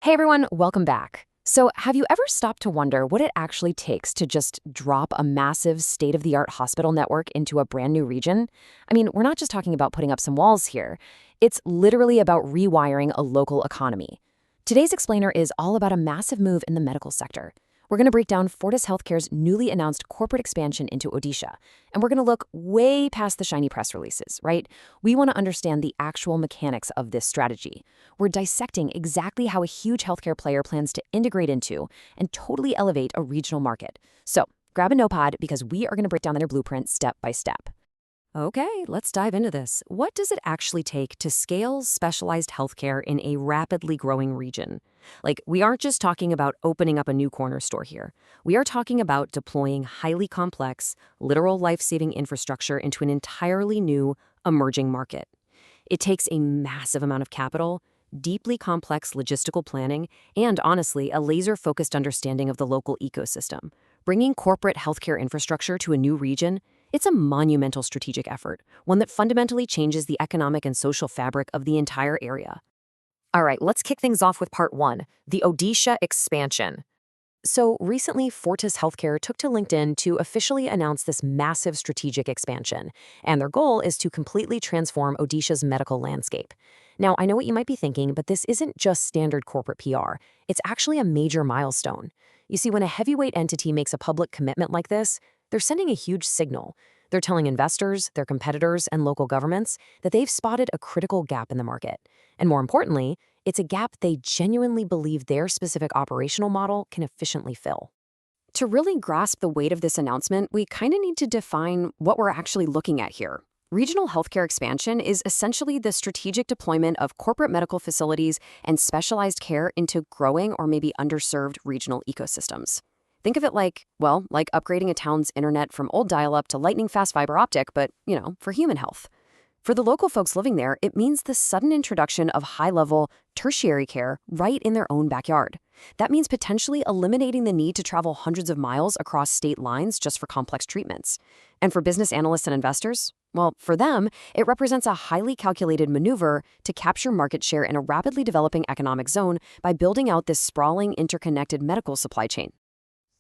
Hey everyone, welcome back. So, have you ever stopped to wonder what it actually takes to just drop a massive state of the art hospital network into a brand new region? I mean, we're not just talking about putting up some walls here, it's literally about rewiring a local economy. Today's explainer is all about a massive move in the medical sector. We're going to break down Fortis Healthcare's newly announced corporate expansion into Odisha, and we're going to look way past the shiny press releases, right? We want to understand the actual mechanics of this strategy. We're dissecting exactly how a huge healthcare player plans to integrate into and totally elevate a regional market. So, grab a notepad because we are going to break down their blueprint step by step. Okay, let's dive into this. What does it actually take to scale specialized healthcare in a rapidly growing region? We aren't just talking about opening up a new corner store here. We are talking about deploying highly complex, literal life-saving infrastructure into an entirely new, emerging market. It takes a massive amount of capital, deeply complex logistical planning, and honestly, a laser-focused understanding of the local ecosystem. Bringing corporate healthcare infrastructure to a new region, it's a monumental strategic effort, one that fundamentally changes the economic and social fabric of the entire area. All right, let's kick things off with part one, the Odisha expansion. So recently, Fortis Healthcare took to LinkedIn to officially announce this massive strategic expansion, and their goal is to completely transform Odisha's medical landscape. Now, I know what you might be thinking, but this isn't just standard corporate PR. It's actually a major milestone. You see, when a heavyweight entity makes a public commitment like this, they're sending a huge signal. They're telling investors, their competitors, and local governments that they've spotted a critical gap in the market. And more importantly, it's a gap they genuinely believe their specific operational model can efficiently fill. To really grasp the weight of this announcement, we kind of need to define what we're actually looking at here. Regional healthcare expansion is essentially the strategic deployment of corporate medical facilities and specialized care into growing or maybe underserved regional ecosystems. Think of it like upgrading a town's internet from old dial-up to lightning-fast fiber optic, but, for human health. For the local folks living there, it means the sudden introduction of high-level, tertiary care right in their own backyard. That means potentially eliminating the need to travel hundreds of miles across state lines just for complex treatments. And for business analysts and investors, well, for them, it represents a highly calculated maneuver to capture market share in a rapidly developing economic zone by building out this sprawling, interconnected medical supply chain.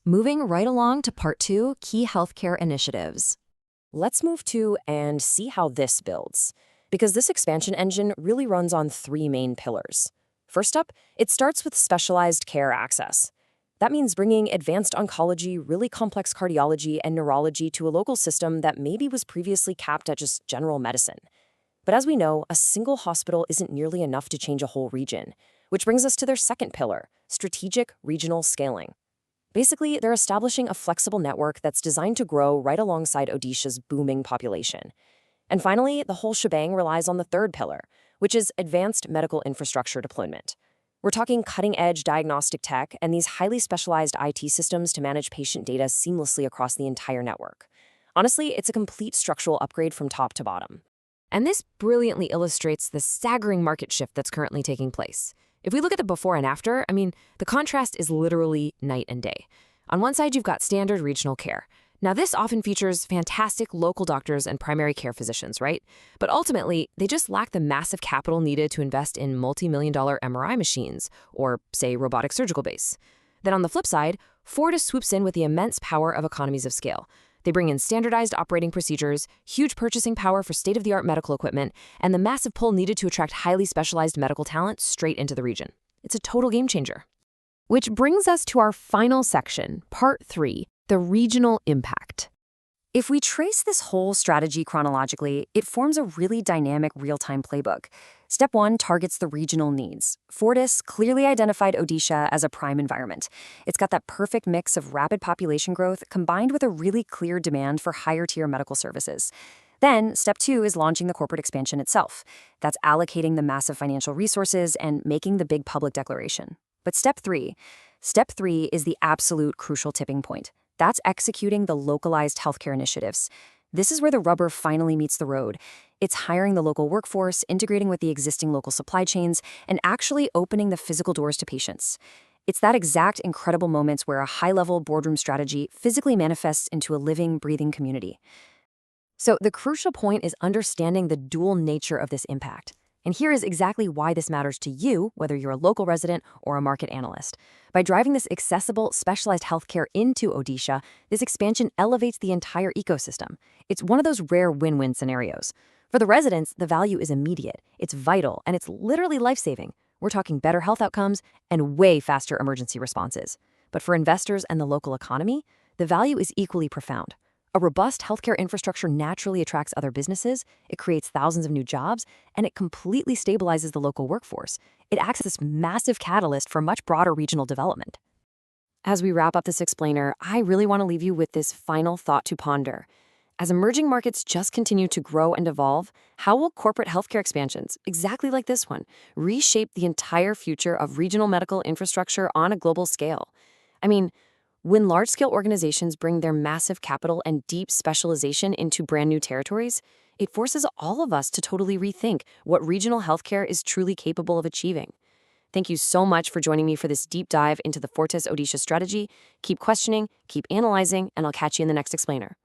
Moving right along to part two, key healthcare initiatives. Let's move to and see how this builds, because this expansion engine really runs on three main pillars. First up, it starts with specialized care access. That means bringing advanced oncology, really complex cardiology, and neurology to a local system that maybe was previously capped at just general medicine. But as we know, a single hospital isn't nearly enough to change a whole region, which brings us to their second pillar, strategic regional scaling. Basically, they're establishing a flexible network that's designed to grow right alongside Odisha's booming population. And finally, the whole shebang relies on the third pillar, which is advanced medical infrastructure deployment. We're talking cutting-edge diagnostic tech and these highly specialized IT systems to manage patient data seamlessly across the entire network. Honestly, it's a complete structural upgrade from top to bottom. And this brilliantly illustrates the staggering market shift that's currently taking place. If we look at the before and after, the contrast is literally night and day. On one side, you've got standard regional care. Now, this often features fantastic local doctors and primary care physicians, right? But ultimately, they just lack the massive capital needed to invest in multi-million-dollar MRI machines or, say, robotic surgical base. Then on the flip side, Fortis swoops in with the immense power of economies of scale. They bring in standardized operating procedures, huge purchasing power for state-of-the-art medical equipment, and the massive pull needed to attract highly specialized medical talent straight into the region. It's a total game changer. Which brings us to our final section, part three, the regional impact. If we trace this whole strategy chronologically, it forms a really dynamic real-time playbook. Step one targets the regional needs. Fortis clearly identified Odisha as a prime environment. It's got that perfect mix of rapid population growth combined with a really clear demand for higher-tier medical services. Then, step two is launching the corporate expansion itself. That's allocating the massive financial resources and making the big public declaration. But step three is the absolute crucial tipping point. That's executing the localized healthcare initiatives. This is where the rubber finally meets the road. It's hiring the local workforce, integrating with the existing local supply chains, and actually opening the physical doors to patients. It's that exact incredible moments where a high-level boardroom strategy physically manifests into a living, breathing community. So the crucial point is understanding the dual nature of this impact. And here is exactly why this matters to you, whether you're a local resident or a market analyst. By driving this accessible, specialized healthcare into Odisha, this expansion elevates the entire ecosystem. It's one of those rare win-win scenarios. For the residents, the value is immediate, it's vital, and it's literally life-saving. We're talking better health outcomes and way faster emergency responses. But for investors and the local economy, the value is equally profound. A robust healthcare infrastructure naturally attracts other businesses, it creates thousands of new jobs, and it completely stabilizes the local workforce. It acts as this massive catalyst for much broader regional development. As we wrap up this explainer, I really want to leave you with this final thought to ponder. As emerging markets just continue to grow and evolve, how will corporate healthcare expansions, exactly like this one, reshape the entire future of regional medical infrastructure on a global scale? I mean, when large-scale organizations bring their massive capital and deep specialization into brand new territories, it forces all of us to totally rethink what regional healthcare is truly capable of achieving. Thank you so much for joining me for this deep dive into the Fortis Odisha strategy. Keep questioning, keep analyzing, and I'll catch you in the next explainer.